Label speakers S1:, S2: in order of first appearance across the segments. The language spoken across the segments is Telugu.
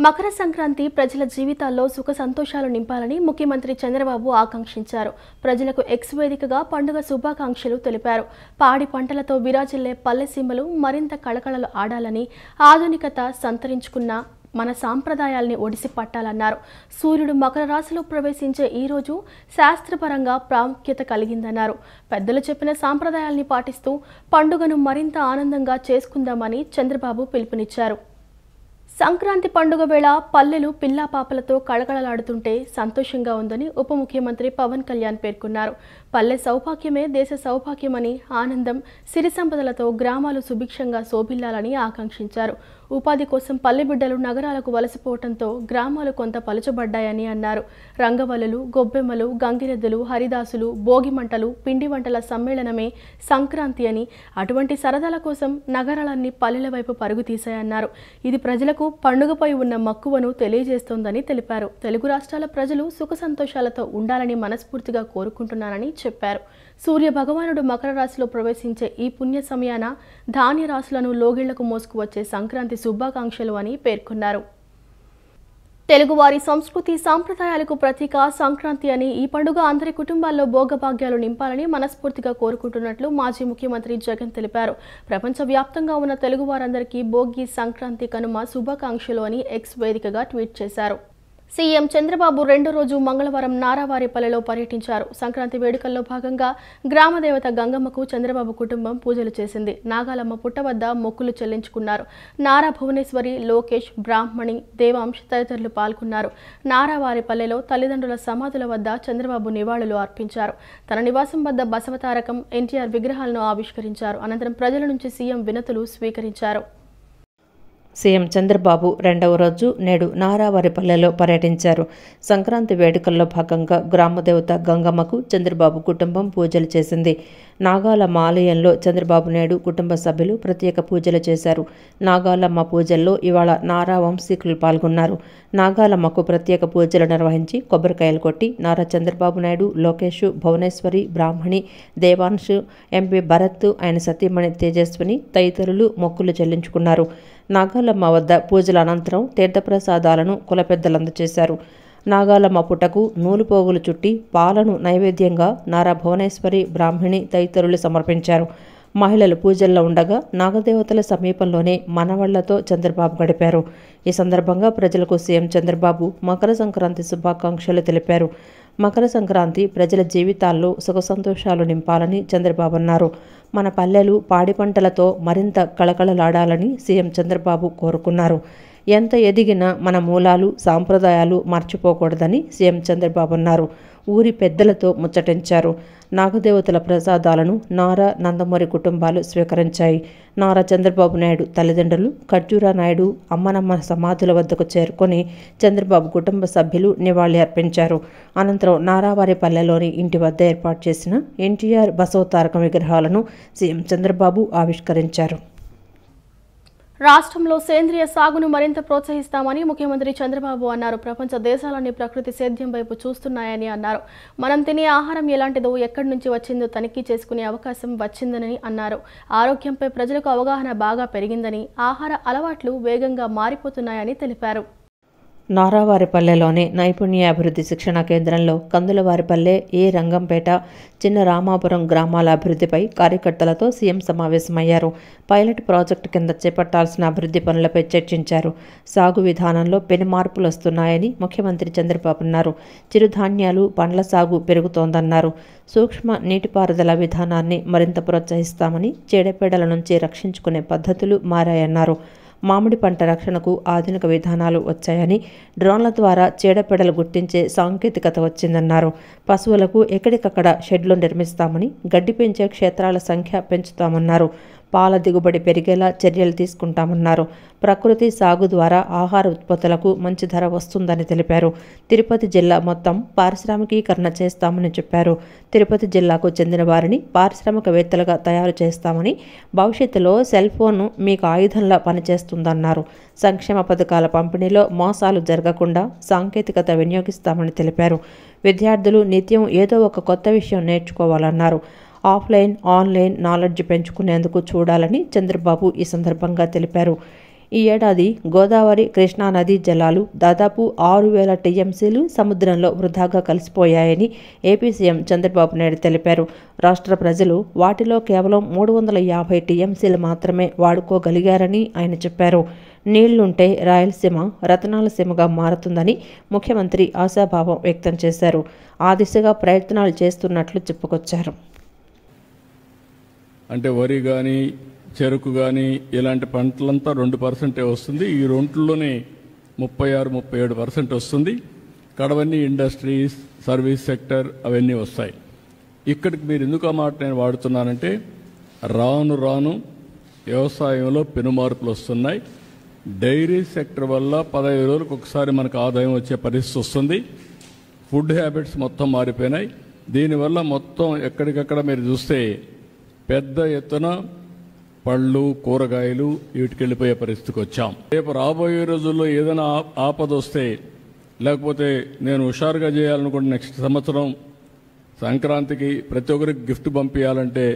S1: మకర సంక్రాంతి ప్రజల జీవితాల్లో సుఖ సంతోషాలు నింపాలని ముఖ్యమంత్రి చంద్రబాబు ఆకాంక్షించారు. ప్రజలకు ఎక్స్ వేదికగా పండుగ శుభాకాంక్షలు తెలిపారు. పాడి పంటలతో విరాజిల్లే పల్లెసీమలు మరింత కళకళలు ఆడాలని, ఆధునికత సంతరించుకున్న మన సాంప్రదాయాల్ని ఒడిసి పట్టాలన్నారు. సూర్యుడు మకర రాశిలో ప్రవేశించే ఈ రోజు శాస్త్రపరంగా ప్రాముఖ్యత కలిగిందన్నారు. పెద్దలు చెప్పిన సాంప్రదాయాల్ని పాటిస్తూ పండుగను మరింత ఆనందంగా చేసుకుందామని చంద్రబాబు పిలుపునిచ్చారు. సంక్రాంతి పండుగ వేళ పల్లెలు పిల్లాపాపలతో కళకళలాడుతుంటే సంతోషంగా ఉందని ఉప ముఖ్యమంత్రి పవన్ కళ్యాణ్ పేర్కొన్నారు. పల్లె సౌభాగ్యమే దేశ సౌభాగ్యమని, ఆనందం, సిరి సంపదలతో గ్రామాలు సుభిక్షంగా శోభిల్లాలని ఆకాంక్షించారు. ఉపాధి కోసం పల్లె బిడ్డలు నగరాలకు వలసపోవడంతో గ్రామాలు కొంత పలుచబడ్డాయని అన్నారు. రంగవల్లులు, గొబ్బెమ్మలు, గంగిరెద్దులు, హరిదాసులు, భోగి మంటలు, పిండి వంటల సమ్మేళనమే సంక్రాంతి అని, అటువంటి సరదాల కోసం నగరాలన్నీ పల్లెల వైపు పరుగు తీశాయన్నారు. ఇది ప్రజలకు పండుగపై ఉన్న మక్కువను తెలియజేస్తోందని తెలిపారు. తెలుగు రాష్ట్రాల ప్రజలు సుఖ సంతోషాలతో ఉండాలని మనస్ఫూర్తిగా కోరుకుంటున్నానని చెప్పారు. సూర్య భగవానుడు మకర రాశిలో ప్రవేశించే ఈ పుణ్య సమయాన ధాన్య రాశులను లోగిళ్లకు మోసుకువచ్చే సంక్రాంతి శుభాకాంక్షలు అని పేర్కొన్నారు. తెలుగువారి సంస్కృతి సాంప్రదాయాలకు ప్రతీక సంక్రాంతి అని, ఈ పండుగ అందరి కుటుంబాల్లో భోగభాగ్యాలు నింపాలని మనస్ఫూర్తిగా కోరుకుంటున్నట్లు మాజీ ముఖ్యమంత్రి జగన్ తెలిపారు. ప్రపంచవ్యాప్తంగా ఉన్న తెలుగువారందరికీ భోగి, సంక్రాంతి, కనుమ శుభాకాంక్షలు అని ఎక్స్ వేదికగా ట్వీట్ చేశారు. సీఎం చంద్రబాబు రెండో రోజు మంగళవారం నారావారిపల్లెలో పర్యటించారు. సంక్రాంతి వేడుకల్లో భాగంగా గ్రామదేవత గంగమ్మకు చంద్రబాబు కుటుంబం పూజలు చేసింది. నాగాలమ్మ పుట్ట వద్ద మొక్కులు చెల్లించుకున్నారు. నారా భువనేశ్వరి, లోకేష్, బ్రాహ్మణి, దేవాంశ్ తదితరులు పాల్గొన్నారు. నారావారిపల్లెలో తల్లిదండ్రుల సమాధుల వద్ద చంద్రబాబు నివాళులు అర్పించారు. తన నివాసం వద్ద బసవతారకం, ఎన్టీఆర్ విగ్రహాలను ఆవిష్కరించారు. అనంతరం ప్రజల నుంచి సీఎం వినతులు స్వీకరించారు.
S2: సీఎం చంద్రబాబు రెండవ రోజు నేడు నారావారిపల్లెలో పర్యటించారు. సంక్రాంతి వేడుకల్లో భాగంగా గ్రామదేవత గంగమ్మకు చంద్రబాబు కుటుంబం పూజలు చేసింది. నాగాలమ్మ ఆలయంలో చంద్రబాబు నాయుడు కుటుంబ సభ్యులు ప్రత్యేక పూజలు చేశారు. నాగాలమ్మ పూజల్లో ఇవాళ నారా వంశీకులు పాల్గొన్నారు. నాగాలమ్మకు ప్రత్యేక పూజలు నిర్వహించి కొబ్బరికాయలు కొట్టి నారా చంద్రబాబు నాయుడు, లోకేష్, భువనేశ్వరి, బ్రాహ్మణి, దేవాంశ్, ఎంపీ భరత్, ఆయన సతీమణి తేజస్విని తదితరులు మొక్కులు చెల్లించుకున్నారు. నాగాలమ్మ వద్ద పూజల అనంతరం తీర్థప్రసాదాలను కుల పెద్దలు అందజేశారు. నాగాలమ్మ పుటకు నూలు పోగులు చుట్టి పాలను నైవేద్యంగా నారా భువనేశ్వరి, బ్రాహ్మణి తదితరులు సమర్పించారు. మహిళలు పూజల్లో ఉండగా నాగదేవతల సమీపంలోనే మనవళ్లతో చంద్రబాబు గడిపారు. ఈ సందర్భంగా ప్రజలకు సీఎం చంద్రబాబు మకర సంక్రాంతి శుభాకాంక్షలు తెలిపారు. మకర సంక్రాంతి ప్రజల జీవితాల్లో సుఖ సంతోషాలు నింపాలని చంద్రబాబు అన్నారు. మన పల్లెలు పాడి పంటలతో మరింత కళకళలాడాలని సీఎం చంద్రబాబు కోరుకున్నారు. ఎంత ఎదిగినా మన మూలాలు, సాంప్రదాయాలు మర్చిపోకూడదని సీఎం చంద్రబాబు అన్నారు. ఊరి పెద్దలతో ముచ్చటించారు. నాగదేవతల ప్రసాదాలను నారా, నందమూరి కుటుంబాలు స్వీకరించాయి. నారా చంద్రబాబు నాయుడు తల్లిదండ్రులు ఖర్జూరా నాయుడు, అమ్మనమ్మ సమాధుల వద్దకు చేరుకొని చంద్రబాబు కుటుంబ సభ్యులు నివాళి అర్పించారు. అనంతరం నారావారిపల్లెలోని ఇంటి వద్ద ఏర్పాటు చేసిన ఎన్టీఆర్ బసవతారకం విగ్రహాలను సీఎం చంద్రబాబు ఆవిష్కరించారు.
S1: రాష్ట్రంలో సేంద్రియ సాగును మరింత ప్రోత్సహిస్తామని ముఖ్యమంత్రి చంద్రబాబు అన్నారు. ప్రపంచ దేశాలన్నీ ప్రకృతి సేద్యం వైపు చూస్తున్నాయని అన్నారు. మనం తినే ఆహారం ఎలాంటిదో, ఎక్కడి నుంచి వచ్చిందో తనిఖీ చేసుకునే అవకాశం వచ్చిందని అన్నారు. ఆరోగ్యంపై ప్రజలకు అవగాహన బాగా పెరిగిందని, ఆహార అలవాట్లు వేగంగా మారిపోతున్నాయని తెలిపారు.
S2: నారావారిపల్లెలోని నైపుణ్యాభివృద్ధి శిక్షణా కేంద్రంలో కందులవారిపల్లె, ఏ రంగంపేట, చిన్న రామాపురం గ్రామాల అభివృద్ధిపై కార్యకర్తలతో సీఎం సమావేశమయ్యారు. పైలట్ ప్రాజెక్టు కింద చేపట్టాల్సిన అభివృద్ధి పనులపై చర్చించారు. సాగు విధానంలో పెను మార్పులు వస్తున్నాయని ముఖ్యమంత్రి చంద్రబాబు అన్నారు. చిరుధాన్యాలు, పండ్ల సాగు పెరుగుతోందన్నారు. సూక్ష్మ నీటిపారుదల విధానాన్ని మరింత ప్రోత్సహిస్తామని, చీడపీడల నుంచి రక్షించుకునే పద్ధతులు మారాయన్నారు. మామిడి పంట రక్షణకు ఆధునిక విధానాలు వచ్చాయని, డ్రోన్ల ద్వారా చీడపీడలు గుర్తించే సాంకేతికత వచ్చిందన్నారు. పశువులకు ఎక్కడికక్కడ షెడ్లు నిర్మిస్తామని, గడ్డి పెంచే క్షేత్రాల సంఖ్య పెంచుతామన్నారు. పాల దిగుబడి పెరిగేలా చర్యలు తీసుకుంటామన్నారు. ప్రకృతి సాగు ద్వారా ఆహార ఉత్పత్తులకు మంచి ధర వస్తుందని తెలిపారు. తిరుపతి జిల్లా మొత్తం పారిశ్రామికీకరణ చేస్తామని చెప్పారు. తిరుపతి జిల్లాకు చెందిన వారిని పారిశ్రామికవేత్తలుగా తయారు చేస్తామని, భవిష్యత్తులో సెల్ ఫోన్ మీకు ఆయుధంలా పనిచేస్తుందన్నారు. సంక్షేమ పథకాల పంపిణీలో మోసాలు జరగకుండా సాంకేతికత వినియోగిస్తామని తెలిపారు. విద్యార్థులు నిత్యం ఏదో ఒక కొత్త విషయం నేర్చుకోవాలన్నారు. ఆఫ్లైన్, ఆన్లైన్ నాలెడ్జ్ పెంచుకునేందుకు చూడాలని చంద్రబాబు ఈ సందర్భంగా తెలిపారు. ఈ ఏడాది గోదావరి కృష్ణా నదీ జలాలు దాదాపు 6,000 టీఎంసీలు సముద్రంలో వృధాగా కలిసిపోయాయని ఏపీ సీఎం చంద్రబాబు నాయుడు తెలిపారు. రాష్ట్ర ప్రజలు వాటిలో కేవలం 350 టీఎంసీలు మాత్రమే వాడుకోగలిగారని ఆయన చెప్పారు. నీళ్లుంటే రాయలసీమ రతనాల సీమగా మారుతుందని ముఖ్యమంత్రి ఆశాభావం వ్యక్తం చేశారు. ఆ దిశగా ప్రయత్నాలు చేస్తున్నట్లు చెప్పుకొచ్చారు.
S3: అంటే వరి కానీ చెరుకు కానీ ఇలాంటి పంటలంతా 2% వస్తుంది. ఈ రెండులోనే 36-37% వస్తుంది. కడవన్నీ ఇండస్ట్రీస్, సర్వీస్ సెక్టర్ అవన్నీ వస్తాయి. ఇక్కడికి మీరు ఎందుకు ఆ మాట నేను వాడుతున్నానంటే రాను రాను వ్యవసాయంలో పెనుమార్పులు వస్తున్నాయి. డైరీ సెక్టర్ వల్ల 15 రోజులకు ఒకసారి మనకు ఆదాయం వచ్చే పరిస్థితి వస్తుంది. ఫుడ్ హ్యాబిట్స్ మొత్తం మారిపోయినాయి. దీనివల్ల మొత్తం ఎక్కడికక్కడ మీరు చూస్తే పెద్ద ఎత్తున పళ్ళు, కూరగాయలు వీటికి వెళ్ళిపోయే పరిస్థితికి వచ్చాం. రేపు రాబోయే రోజుల్లో ఏదైనా ఆపద వస్తే, లేకపోతే నేను హుషారుగా చేయాలనుకుంటే నెక్స్ట్ సంవత్సరం సంక్రాంతికి ప్రతి ఒక్కరికి గిఫ్ట్ పంపించాలంటే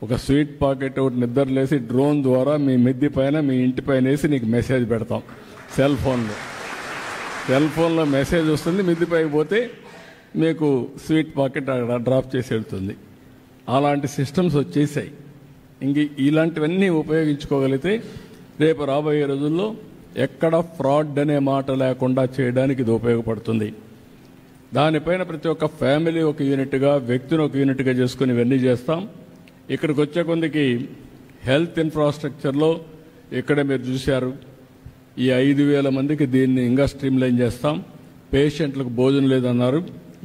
S3: ఒక స్వీట్ పాకెట్ ఒకటి నిద్రలేసి డ్రోన్ ద్వారా మీ మిద్ది పైన మీ ఇంటి పైన వేసి నీకు మెసేజ్ పెడతాం. సెల్ ఫోన్లో మెసేజ్ వస్తుంది, మిద్ది పైకి పోతే మీకు స్వీట్ పాకెట్ అక్కడ డ్రాప్ చేసి వెళ్తుంది. అలాంటి సిస్టమ్స్ వచ్చేసాయి. ఇంక ఇలాంటివన్నీ ఉపయోగించుకోగలిగితే రేపు రాబోయే రోజుల్లో ఎక్కడ ఫ్రాడ్ అనే మాట లేకుండా చేయడానికి ఇది ఉపయోగపడుతుంది. దానిపైన ప్రతి ఒక్క ఫ్యామిలీ ఒక యూనిట్గా, వ్యక్తిని ఒక యూనిట్గా చేసుకుని ఇవన్నీ చేస్తాం. ఇక్కడికి వచ్చే కొందికి హెల్త్ ఇన్ఫ్రాస్ట్రక్చర్లో ఇక్కడే మీరు చూశారు, ఈ 5,000 మందికి దీన్ని ఇంకా స్ట్రీమ్లైన్ చేస్తాం. పేషెంట్లకు భోజనం లేదన్నారు,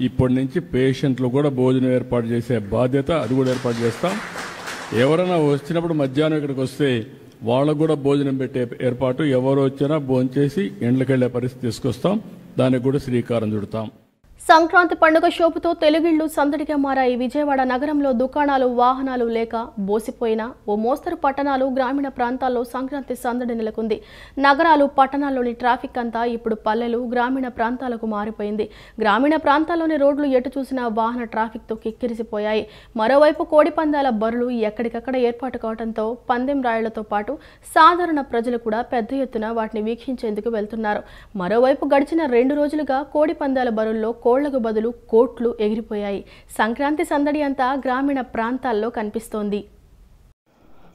S3: ఇప్పటి నుంచి పేషెంట్లు కూడా భోజనం ఏర్పాటు చేసే బాధ్యత అది కూడా ఏర్పాటు చేస్తాం. ఎవరైనా వచ్చినప్పుడు మధ్యాహ్నం ఇక్కడికి వస్తే వాళ్ళకు కూడా భోజనం పెట్టే ఏర్పాటు, ఎవరు వచ్చినా భోంచేసి ఇండ్లకి వెళ్లే పరిస్థితి తీసుకొస్తాం. దానికి కూడా శ్రీకారం చుడతాం.
S1: సంక్రాంతి పండుగ షోపుతో తెలుగిళ్లు సందడిగా మారాయి. విజయవాడ నగరంలో దుకాణాలు, వాహనాలు లేక బోసిపోయిన ఓ మోస్తరు పట్టణాలు, గ్రామీణ ప్రాంతాల్లో సంక్రాంతి సందడి నెలకొంది. నగరాలు, పట్టణాల్లోని ట్రాఫిక్ అంతా ఇప్పుడు పల్లెలు, గ్రామీణ ప్రాంతాలకు మారిపోయింది. గ్రామీణ ప్రాంతాల్లోని రోడ్లు ఎటు చూసినా వాహన ట్రాఫిక్తో కిక్కిరిసిపోయాయి. మరోవైపు కోడిపందాల బరులు ఎక్కడికక్కడ ఏర్పాటు కావడంతో పందెం రాయుళ్లతో పాటు సాధారణ ప్రజలు కూడా పెద్ద ఎత్తున వాటిని వీక్షించేందుకు వెళ్తున్నారు. మరోవైపు గడిచిన 2 రోజులుగా కోడిపందాల బరుల్లో కోళ్లకు బదులు కోట్లు ఎగిరిపోయాయి. సంక్రాంతి సందడి అంతా గ్రామీణ ప్రాంతాల్లో కనిపిస్తోంది.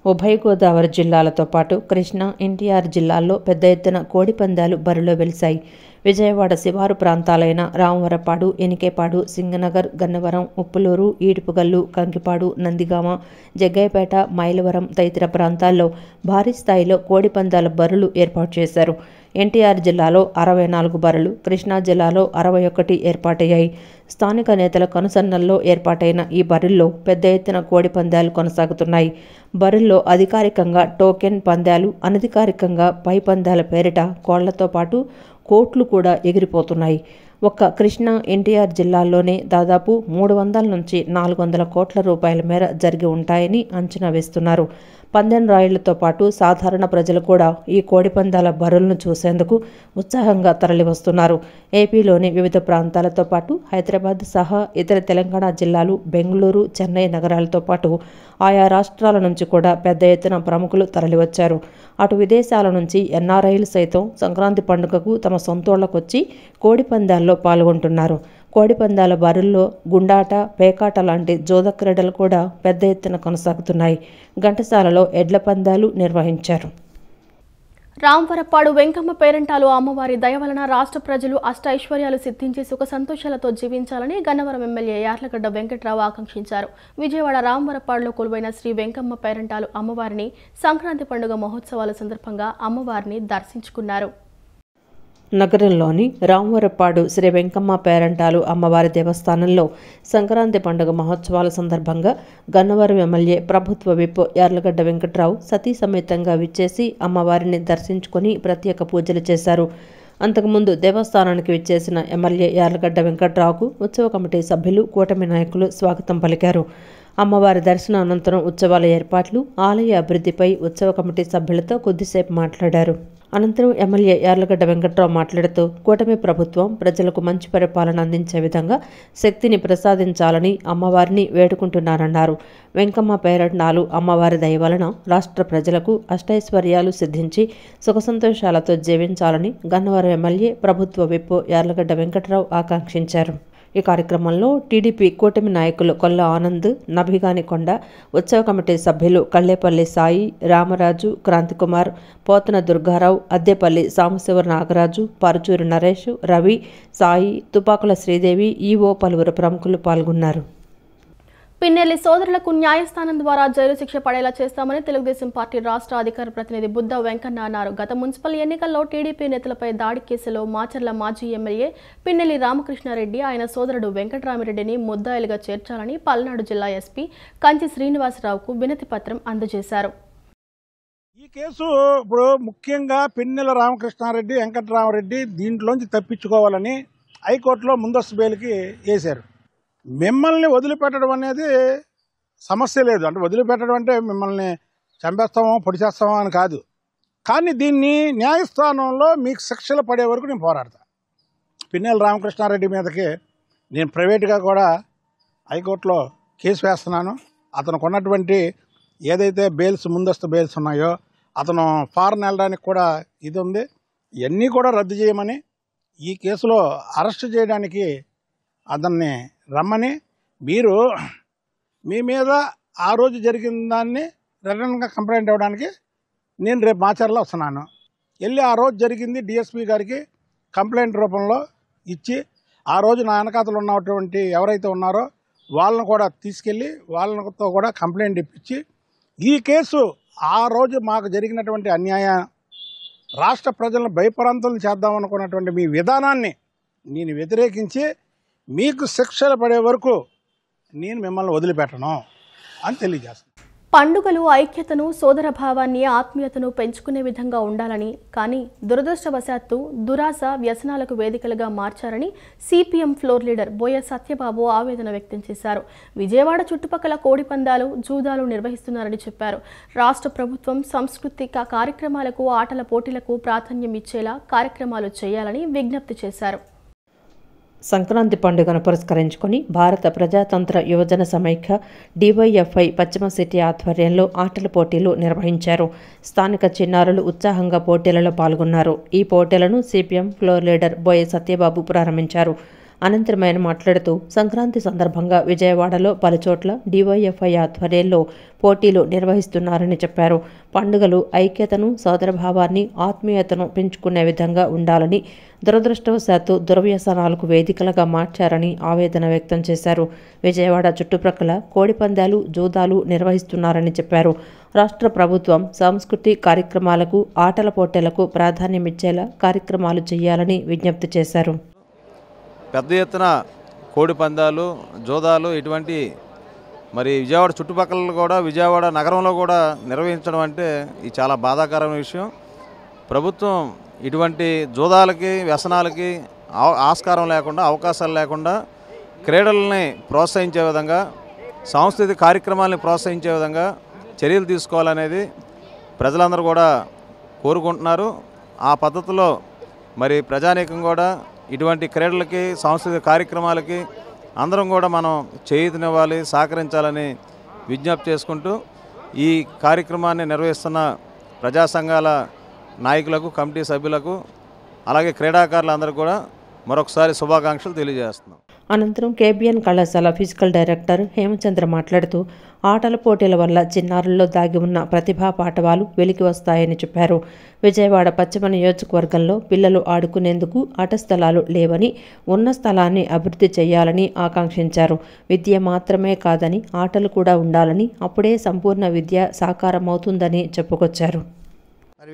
S2: ఉభయ గోదావరి జిల్లాలతో పాటు కృష్ణా, ఎన్టీఆర్ జిల్లాల్లో పెద్ద ఎత్తున కోడిపందాలు బరిలో వెలిశాయి. విజయవాడ శివారు ప్రాంతాలైన రామవరపాడు, ఎనికేపాడు, సింగనగర్, గన్నవరం, ఉప్పులూరు, ఈడుపుగల్లు, కంకిపాడు, నందిగామ, జగ్గయ్యపేట, మైలవరం తదితర ప్రాంతాల్లో భారీ స్థాయిలో కోడిపందాల బరులు ఏర్పాటు చేశారు. ఎన్టీఆర్ జిల్లాలో 64 బరులు, కృష్ణా జిల్లాలో 61 ఏర్పాటయ్యాయి. స్థానిక నేతల కనుసన్నల్లో ఏర్పాటైన ఈ బరుల్లో పెద్ద ఎత్తున కోడిపందాలు కొనసాగుతున్నాయి. బరుల్లో అధికారికంగా టోకెన్ పందాలు, అనధికారికంగా పై పందాల పేరిట కోళ్లతో పాటు కోట్లు కూడా ఎగిరిపోతున్నాయి. ఒక్క కృష్ణా, ఎన్టీఆర్ జిల్లాల్లోనే దాదాపు 300 నుంచి 400 కోట్ల రూపాయల మేర జరిగి ఉంటాయని అంచనా వేస్తున్నారు. పందెం రాయుళ్లతో పాటు సాధారణ ప్రజలు కూడా ఈ కోడిపందాల బరులను చూసేందుకు ఉత్సాహంగా తరలివస్తున్నారు. ఏపీలోని వివిధ ప్రాంతాలతో పాటు హైదరాబాద్ సహా ఇతర తెలంగాణ జిల్లాలు, బెంగళూరు, చెన్నై నగరాలతో పాటు ఆయా రాష్ట్రాల నుంచి కూడా పెద్ద ఎత్తున ప్రముఖులు తరలివచ్చారు. అటు విదేశాల నుంచి ఎన్ఆర్ఐలు సైతం సంక్రాంతి పండుగకు తమ సొంతోళ్లకొచ్చి కోడిపందాల్లో పాల్గొంటున్నారు. కోడిపందాల బరుల్లో గుండాట, పేకాట లాంటి జోద క్రీడలు కూడా పెద్ద ఎత్తున కొనసాగుతున్నాయి. ఘంటసాలలో ఎడ్ల పందాలు నిర్వహించారు.
S1: రాంవరపాడు వెంకమ్మ పేరంటాలు అమ్మవారి దయ వలన రాష్ట్ర ప్రజలు అష్టైశ్వర్యాలు సిద్ధించి సుఖ సంతోషాలతో జీవించాలని గన్నవరం ఎమ్మెల్యే యార్లగడ్డ వెంకట్రావు ఆకాంక్షించారు. విజయవాడ రాంవరపాడులో కొలువైన శ్రీ వెంకమ్మ పేరంటాలు అమ్మవారిని సంక్రాంతి పండుగ మహోత్సవాల సందర్భంగా అమ్మవారిని దర్శించుకున్నారు.
S2: నగరంలోని రామవరపాడు శ్రీ వెంకమ్మ పేరంటాలు అమ్మవారి దేవస్థానంలో సంక్రాంతి పండుగ మహోత్సవాల సందర్భంగా గన్నవరం ఎమ్మెల్యే ప్రభుత్వ విప్ యార్లగడ్డ వెంకట్రావు సతీ సమేతంగా విచ్చేసి అమ్మవారిని దర్శించుకొని ప్రత్యేక పూజలు చేశారు. అంతకుముందు దేవస్థానానికి విచ్చేసిన ఎమ్మెల్యే యార్లగడ్డ వెంకట్రావుకు ఉత్సవ కమిటీ సభ్యులు, కూటమి నాయకులు స్వాగతం పలికారు. అమ్మవారి దర్శన అనంతరం ఉత్సవాల ఏర్పాట్లు, ఆలయ అభివృద్ధిపై ఉత్సవ కమిటీ సభ్యులతో కొద్దిసేపు మాట్లాడారు. అనంతరం ఎమ్మెల్యే యార్లగడ్డ వెంకట్రావు మాట్లాడుతూ కూటమి ప్రభుత్వం ప్రజలకు మంచి పరిపాలన అందించే విధంగా శక్తిని ప్రసాదించాలని అమ్మవారిని వేడుకుంటున్నారన్నారు. వెంకమ్మ పేరట్నాలు అమ్మవారి దయ వలన రాష్ట్ర ప్రజలకు అష్టైశ్వర్యాలు సిద్ధించి సుఖ సంతోషాలతో జీవించాలని గన్నవరం ఎమ్మెల్యే ప్రభుత్వ విప్ యార్లగడ్డ వెంకట్రావు ఆకాంక్షించారు. ఈ కార్యక్రమంలో టీడీపీ కూటమి నాయకులు కొల్ల ఆనంద్, నభిగాని కొండ, ఉత్సవ కమిటీ సభ్యులు కళ్లేపల్లి సాయి, రామరాజు, క్రాంతికుమార్, పోతన దుర్గారావు, అద్దేపల్లి సాంబశివ నాగరాజు, పరుచూరి నరేష్, రవి, సాయి, తుపాకుల శ్రీదేవి, ఈవో పలువురు ప్రముఖులు పాల్గొన్నారు.
S1: పిన్నెల్లి సోదరులకు న్యాయస్థానం ద్వారా జైలు శిక్ష పడేలా చేస్తామని తెలుగుదేశం పార్టీ రాష్ట్ర అధికార ప్రతినిధి బుద్ధ వెంకన్న అన్నారు. గత మున్సిపల్ ఎన్నికల్లో టీడీపీ నేతలపై దాడి కేసులో మాచర్ల మాజీ ఎమ్మెల్యే పిన్నెల్లి రామకృష్ణారెడ్డి ఆయన సోదరుడు వెంకటరామిరెడ్డిని ముద్దాయిలుగా చేర్చాలని పల్నాడు జిల్లా ఎస్పీ కంచి శ్రీనివాసరావుకు వినతి పత్రం అందజేశారు.
S4: ఈ కేసు ఇప్పుడు ముఖ్యంగా పిన్నెల రామకృష్ణారెడ్డి, వెంకటరామరెడ్డి దీంట్లోంచి తప్పించుకోవాలని హైకోర్టులో ముందస్తు బెయిల్కి వేశారు. మిమ్మల్ని వదిలిపెట్టడం అనేది సమస్య లేదు. అంటే వదిలిపెట్టడం అంటే మిమ్మల్ని చంపేస్తామో పొడి చేస్తామో అని కాదు. కానీ దీన్ని న్యాయస్థానంలో మీకు శిక్షలు పడే వరకు నేను పోరాడతాను. పిన్నెల రామకృష్ణారెడ్డి మీదకి నేను ప్రైవేట్గా కూడా హైకోర్టులో కేసు వేస్తున్నాను. అతనికి ఉన్నటువంటి ఏదైతే బెయిల్స్ ముందస్తు బెయిల్స్ ఉన్నాయో అతను ఫారెన్ వెళ్ళడానికి కూడా ఇది ఉంది. ఇవన్నీ కూడా రద్దు చేయమని, ఈ కేసులో అరెస్ట్ చేయడానికి అతన్ని రమ్మని, మీరు మీ మీద ఆ రోజు జరిగిన దాన్ని రిటర్న్గా కంప్లైంట్ ఇవ్వడానికి నేను రేపు మాచర్లో వస్తున్నాను. వెళ్ళి ఆ రోజు జరిగింది డిఎస్పీ గారికి కంప్లైంట్ రూపంలో ఇచ్చి, ఆ రోజు నా వెనకాతలు ఉన్నటువంటి ఎవరైతే ఉన్నారో వాళ్ళని కూడా తీసుకెళ్ళి వాళ్ళతో కూడా కంప్లైంట్ ఇప్పించి, ఈ కేసు ఆ రోజు మాకు జరిగినటువంటి అన్యాయం, రాష్ట్ర ప్రజలను భయపరాంతులు చేద్దామనుకున్నటువంటి మీ విధానాన్ని నేను వ్యతిరేకించి మీకు శిక్షలు పడే వరకు నేను మిమ్మల్ని వదిలిపెట్టను అని తెలియజేస్తాను.
S1: పండుగలు ఐక్యతను, సోదరభావాన్ని, ఆత్మీయతను పెంచుకునే విధంగా ఉండాలని, కానీ దురదృష్టవశాత్తు దురాశ, వ్యసనాలకు వేదికలుగా మార్చారని సిపిఎం ఫ్లోర్ లీడర్ బోయ సత్యబాబు ఆవేదన వ్యక్తం చేశారు. విజయవాడ చుట్టుపక్కల కోడిపందాలు, జూదాలు నిర్వహిస్తున్నారని చెప్పారు. రాష్ట్ర ప్రభుత్వం సాంస్కృతిక కార్యక్రమాలకు, ఆటల పోటీలకు ప్రాధాన్యం ఇచ్చేలా కార్యక్రమాలు చేయాలని విజ్ఞప్తి చేశారు.
S2: సంక్రాంతి పండుగను పురస్కరించుకొని భారత ప్రజాతంత్ర యువజన సమైక్య డివైఎఫ్ఐ పశ్చిమ సిటీ ఆధ్వర్యంలో ఆటల పోటీలు నిర్వహించారు. స్థానిక చిన్నారులు ఉత్సాహంగా పోటీలలో పాల్గొన్నారు. ఈ పోటీలను సిపిఎం ఫ్లోర్ లీడర్ బోయ సత్యబాబు ప్రారంభించారు. అనంతరం ఆయన మాట్లాడుతూ సంక్రాంతి సందర్భంగా విజయవాడలో పలుచోట్ల డివైఎఫ్ఐ ఆధ్వర్యంలో పోటీలు నిర్వహిస్తున్నారని చెప్పారు. పండుగలు ఐక్యతను, సోదరభావాన్ని, ఆత్మీయతను పెంచుకునే విధంగా ఉండాలని, దురదృష్టవశాత్తు దుర్వ్యసనాలకు వేదికలుగా మార్చారని ఆవేదన వ్యక్తం చేశారు. విజయవాడ చుట్టుప్రక్కల కోడిపందాలు, జూదాలు నిర్వహిస్తున్నారని చెప్పారు. రాష్ట్ర ప్రభుత్వం సాంస్కృతిక కార్యక్రమాలకు, ఆటల పోటీలకు ప్రాధాన్యమిచ్చేలా కార్యక్రమాలు చేయాలని విజ్ఞప్తి చేశారు.
S5: పెద్ద ఎత్తున కోడి పందాలు, జోదాలు ఇటువంటి మరి విజయవాడ చుట్టుపక్కల కూడా, విజయవాడ నగరంలో కూడా నిర్వహించడం అంటే ఇది చాలా బాధాకరమైన విషయం. ప్రభుత్వం ఇటువంటి జోదాలకి, వ్యసనాలకి ఆస్కారం లేకుండా, అవకాశాలు లేకుండా క్రీడల్ని ప్రోత్సహించే విధంగా, సాంస్కృతిక కార్యక్రమాలని ప్రోత్సహించే విధంగా చర్యలు తీసుకోవాలనేది ప్రజలందరూ కూడా కోరుకుంటున్నారు. ఆ పద్ధతిలో మరి ప్రజానీకం కూడా ఇటువంటి క్రీడలకి, సాంస్కృతిక కార్యక్రమాలకి అందరం కూడా మనం చేయూతనివ్వాలి, సహకరించాలని విజ్ఞప్తి చేసుకుంటూ ఈ కార్యక్రమాన్ని నిర్వహిస్తున్న ప్రజా సంఘాల నాయకులకు, కమిటీ సభ్యులకు, అలాగే క్రీడాకారులందరూ కూడా మరొకసారి శుభాకాంక్షలు తెలియజేస్తున్నాం.
S2: అనంతరం కేబిఎన్ కళాశాల ఫిజికల్ డైరెక్టర్ హేమచంద్ర మాట్లాడుతూ ఆటల పోటీల వల్ల చిన్నారుల్లో దాగి ఉన్న ప్రతిభా పాఠవాలు వెలికి వస్తాయని చెప్పారు. విజయవాడ పశ్చిమ నియోజకవర్గంలో పిల్లలు ఆడుకునేందుకు ఆట స్థలాలు లేవని, ఉన్న స్థలాన్ని అభివృద్ధి చేయాలని ఆకాంక్షించారు. విద్య మాత్రమే కాదని ఆటలు కూడా ఉండాలని, అప్పుడే సంపూర్ణ విద్య సాకారమవుతుందని చెప్పుకొచ్చారు.
S6: మరి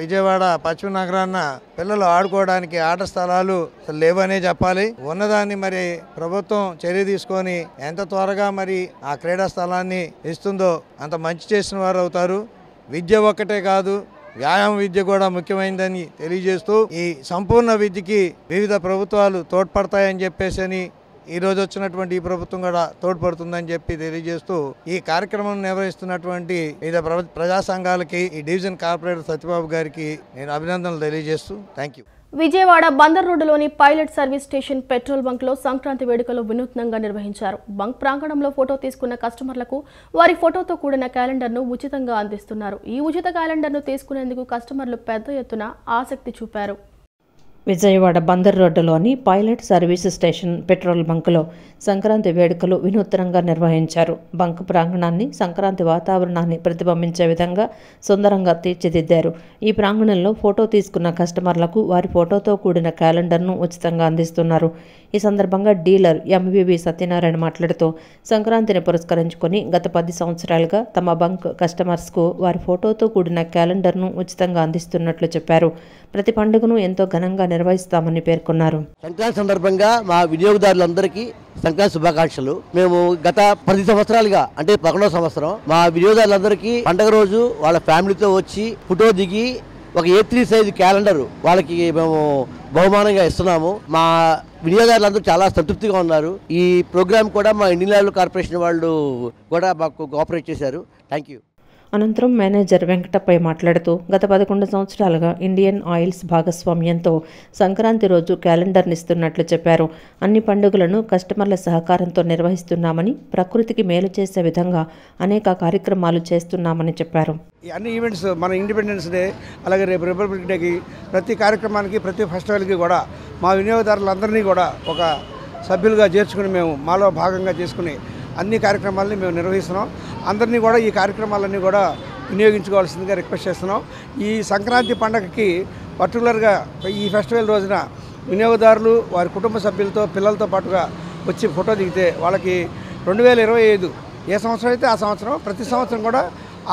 S6: విజయవాడ పశ్చిమ నగరాన్న పిల్లలు ఆడుకోవడానికి ఆట స్థలాలు లేవనే చెప్పాలి. ఉన్నదాన్ని మరి ప్రభుత్వం చర్య తీసుకొని ఎంత త్వరగా మరి ఆ క్రీడా స్థలాన్ని ఇస్తుందో అంత మంచి చేసిన వారు అవుతారు. విద్య ఒక్కటే కాదు, వ్యాయామ విద్య కూడా ముఖ్యమైనదని తెలియజేస్తూ ఈ సంపూర్ణ విద్యకి వివిధ ప్రభుత్వాలు తోడ్పడతాయని చెప్పేసి ఈ రోజు వచ్చినటువంటి ఈ ప్రభుత్వం కూడా తోడ్పడుతుందని చెప్పి తెలియజేస్తూ ఈ కార్యక్రమం నిర్వహిస్తున్నటువంటి వివిధ ప్రజా సంఘాలకి ఈ డివిజన్ కార్పొరేటర్ సత్యబాబు గారికి నేను అభినందనలు తెలియజేస్తూ థ్యాంక్ యూ.
S1: విజయవాడ బందర్ రోడ్డులోని పైలట్ సర్వీస్ స్టేషన్ పెట్రోల్ బంక్లో సంక్రాంతి వేడుకలు వినూత్నంగా నిర్వహించారు. బంక్ ప్రాంగణంలో ఫోటో తీసుకున్న కస్టమర్లకు వారి ఫోటోతో కూడిన క్యాలెండర్ను ఉచితంగా అందిస్తున్నారు. ఈ ఉచిత క్యాలెండర్ను తీసుకునేందుకు కస్టమర్లు పెద్ద ఎత్తున ఆసక్తి చూపారు.
S2: విజయవాడ బందర్ రోడ్డులోని పైలట్ సర్వీస్ స్టేషన్ పెట్రోల్ బంకులో సంక్రాంతి వేడుకలు వినూత్నంగా నిర్వహించారు. బంక్ ప్రాంగణాన్ని సంక్రాంతి వాతావరణాన్ని ప్రతిబింబించే విధంగా సుందరంగా తీర్చిదిద్దారు. ఈ ప్రాంగణంలో ఫోటో తీసుకున్న కస్టమర్లకు వారి ఫోటోతో కూడిన క్యాలెండర్ను ఉచితంగా అందిస్తున్నారు. ఈ సందర్భంగా డీలర్ ఎంవివి సత్యనారాయణ మాట్లాడుతూ సంక్రాంతిని పురస్కరించుకొని గత 10 సంవత్సరాలుగా తమ బంక్ కస్టమర్స్కు వారి ఫోటోతో కూడిన క్యాలెండర్ను ఉచితంగా అందిస్తున్నట్లు చెప్పారు. ప్రతి పండుగను ఎంతో ఘనంగా నిర్వహిస్తామని పేర్కొన్నారు.
S7: సంక్రాంతి సందర్భంగా మా వినియోగదారులందరికీ సంక్రాంతి శుభాకాంక్షలు. మేము గత 10 సంవత్సరాలుగా అంటే 11వ సంవత్సరం మా వినియోగదారులందరికీ పండుగ రోజు వాళ్ళ ఫ్యామిలీతో వచ్చి ఫోటో దిగి ఒక A3 సైజు క్యాలెండర్ వాళ్ళకి మేము బహుమానంగా ఇస్తున్నాము. మా వినియోగదారులందరూ చాలా సంతృప్తిగా ఉన్నారు. ఈ ప్రోగ్రామ్ కూడా మా ఇండియన్ ఆయిల్ కార్పొరేషన్ వాళ్ళు కూడా మాకు కోఆపరేట్ చేశారు. Thank you.
S2: అనంతరం మేనేజర్ వెంకటప్పయ్య మాట్లాడుతూ గత 11 సంవత్సరాలుగా ఇండియన్ ఆయిల్స్ భాగస్వామ్యంతో సంక్రాంతి రోజు క్యాలెండర్ని ఇస్తున్నట్లు చెప్పారు. అన్ని పండుగలను కస్టమర్ల సహకారంతో నిర్వహిస్తున్నామని, ప్రకృతికి మేలు చేసే విధంగా అనేక కార్యక్రమాలు చేస్తున్నామని చెప్పారు.
S4: అన్ని ఈవెంట్స్ మన ఇండిపెండెన్స్ డే అలాగే రేపు రిపబ్లిక్ డేకి ప్రతి కార్యక్రమానికి ప్రతి ఫెస్టివల్కి కూడా మా వినియోగదారులందరినీ కూడా ఒక సభ్యులుగా చేర్చుకుని మేము మాలో భాగంగా చేసుకుని అన్ని కార్యక్రమాలని మేము నిర్వహిస్తున్నాం. అందరినీ కూడా ఈ కార్యక్రమాలన్నీ కూడా వినియోగించుకోవాల్సిందిగా రిక్వెస్ట్ చేస్తున్నాం. ఈ సంక్రాంతి పండగకి పర్టికులర్గా ఈ ఫెస్టివల్ రోజున వినియోగదారులు వారి కుటుంబ సభ్యులతో పిల్లలతో పాటుగా వచ్చి ఫోటో దిగితే వాళ్ళకి 2025 ఏ సంవత్సరం అయితే ఆ సంవత్సరం ప్రతి సంవత్సరం కూడా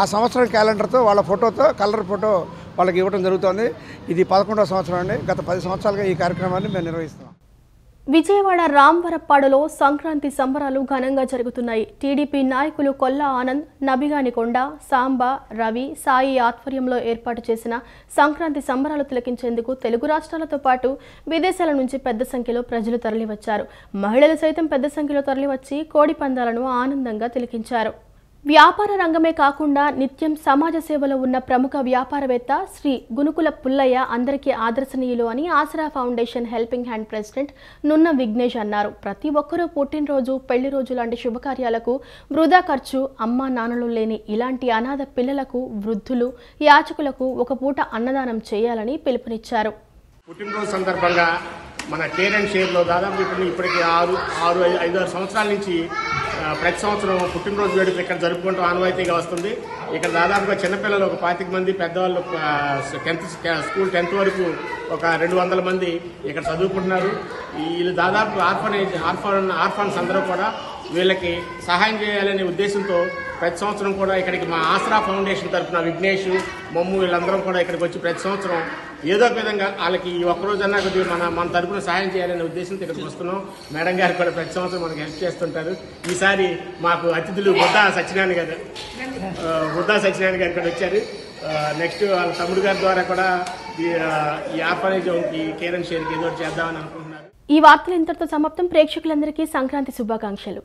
S4: ఆ సంవత్సరం క్యాలెండర్తో వాళ్ళ ఫోటోతో కలర్ ఫోటో వాళ్ళకి ఇవ్వడం జరుగుతుంది. ఇది 11వ సంవత్సరం అండి. గత 10 సంవత్సరాలుగా ఈ కార్యక్రమాన్ని మేము నిర్వహిస్తున్నాం.
S1: విజయవాడ రాంవరప్పాడులో సంక్రాంతి సంబరాలు ఘనంగా జరుగుతున్నాయి. టీడీపీ నాయకులు కొల్లా ఆనంద్, నబిగానికొండ, సాంబా, రవి, సాయి ఆధ్వర్యంలో ఏర్పాటు చేసిన సంక్రాంతి సంబరాలు తిలకించేందుకు తెలుగు రాష్ట్రాలతో పాటు విదేశాల నుంచి పెద్ద సంఖ్యలో ప్రజలు తరలివచ్చారు. మహిళలు సైతం పెద్ద సంఖ్యలో తరలివచ్చి కోడి పందాలను ఆనందంగా తిలకించారు. వ్యాపార రంగమే కాకుండా నిత్యం సమాజ సేవలో ఉన్న ప్రముఖ వ్యాపారవేత్త శ్రీ గునుకుల పుల్లయ్య అందరికీ ఆదర్శనీయులు అని ఆసరా ఫౌండేషన్ హెల్పింగ్ హ్యాండ్ ప్రెసిడెంట్ నున్న విఘ్నేష్ అన్నారు. ప్రతి ఒక్కరూ పుట్టినరోజు, పెళ్లి రోజు లాంటి శుభకార్యాలకు వృధా ఖర్చు, అమ్మా నాన్నలు లేని ఇలాంటి అనాథ పిల్లలకు, వృద్ధులు, యాచకులకు ఒక పూట అన్నదానం చేయాలని పిలుపునిచ్చారు.
S8: పుట్టినరోజు సందర్భంగా మన కేర్ అండ్ షేర్లో దాదాపు ఇప్పటికి 5-6 సంవత్సరాల నుంచి ప్రతి సంవత్సరం పుట్టినరోజు వేడుకలు ఇక్కడ జరుపుకుంటూ ఆనవాయితీగా వస్తుంది. ఇక్కడ దాదాపుగా చిన్నపిల్లలు ఒక 25 మంది, పెద్దవాళ్ళు స్కూల్ 10th వరకు ఒక 200 మంది ఇక్కడ చదువుకుంటున్నారు. వీళ్ళు దాదాపు ఆర్ఫాన్స్ అందరూ కూడా వీళ్ళకి సహాయం చేయాలనే ఉద్దేశంతో ప్రతి సంవత్సరం కూడా ఇక్కడికి మా ఆసరా ఫౌండేషన్ తరఫున విఘ్నేష్, మమ్ము వీళ్ళందరం కూడా ఇక్కడికి వచ్చి ప్రతి సంవత్సరం ఏదో ఒక విధంగా వాళ్ళకి ఈ ఒక్కరోజన్నా కొద్దిగా మన తరఫున సహాయం చేయాలనే ఉద్దేశంతో ఇక్కడికి వస్తున్నాం. మేడం గారు కూడా ప్రతి సంవత్సరం మనకు హెల్ప్ చేస్తుంటారు. ఈసారి మాకు అతిథులు బుద్ధా సత్యనారాయణ గారు ఇక్కడ వచ్చారు. నెక్స్ట్ వాళ్ళ తమ్ముడు గారి ద్వారా కూడా ఈ ఆర్ఫనేజ్ ఈ కేర్ అండ్ షేర్కి ఏదో చేద్దామని అనుకుంటున్నారు.
S1: ఈ వార్తలు ఇంతటితో సమాప్తం. ప్రేక్షకులందరికీ సంక్రాంతి శుభాకాంక్షలు.